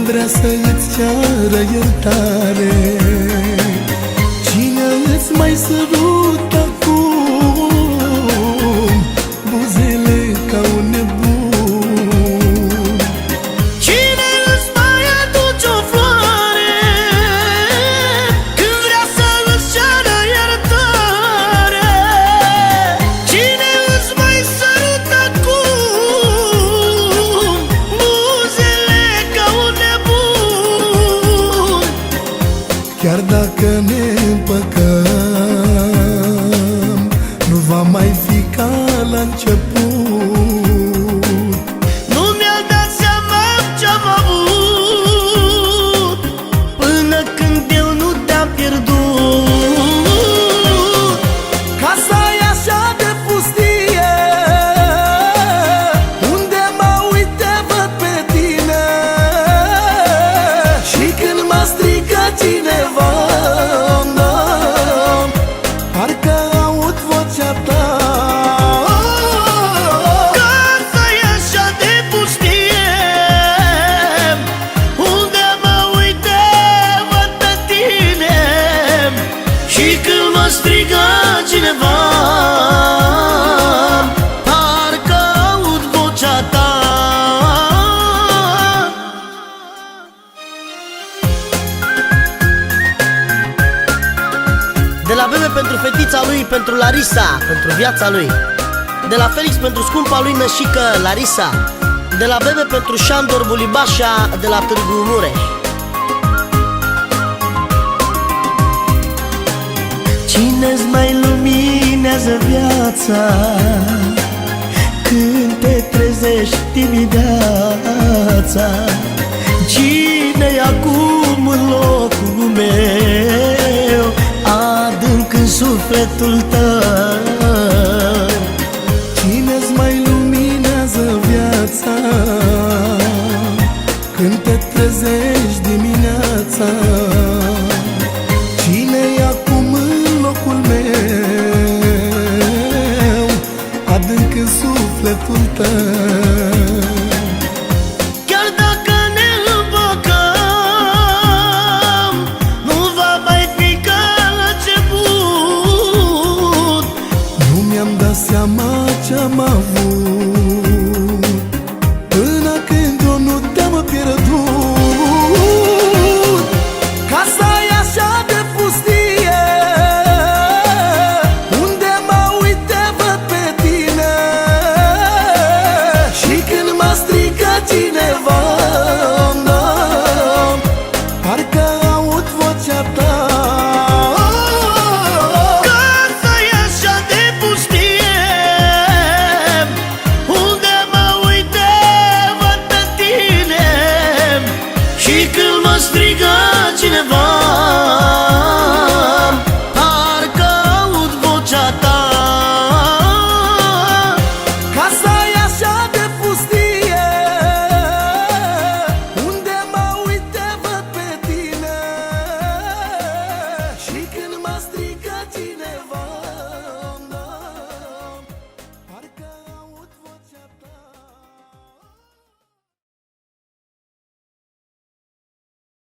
vrea să îți ceară iertare? Cine îți mai sărută acum buzele ca un nebun? Cine îți mai aduce o floare când vrea să îți ceară iertare? Cine îți mai sărută acum buzele ca un nebun? Chiar dacă ne împăcăm, nu va mai fi ca la început. Nu mi-a dat seama ce-am avut până când eu nu te-am pierdut. Casa e așa de pustie, unde mă uit te văd pe tine. Și când mă strigă cineva, parcă aud vocea ta. Casa e așa de pustie, unde mă uit te văd pe tine. Și când mă strigă cineva, parcă aud vocea ta. De la Bebe pentru fetița lui, pentru Larisa, pentru viața lui. De la Felix pentru scumpa lui nășică Larisa. De la Bebe pentru Șandor Bulibașa, de la Târgu Mureș. Cine-ți mai luminează viața când te trezești dimineața? Cine-i acum în locul meu, adânc în sufletul tău? Cine-ți mai luminează viața când te trezești dimineața? Cine-i acum în locul meu, adânc în sufletul tău? Chiar dacă ne împăcăm, nu va mai fi ca la început. Nu mi-am dat seama ce-am avut până când eu nu te-am pierdut. Casa e așa de pustie, unde mă uit te văd pe tine. Și când mă strigă cineva, parcă aud vocea ta. Casa e așa de pustie, unde mă uit te văd pe tine. Și când mă strigă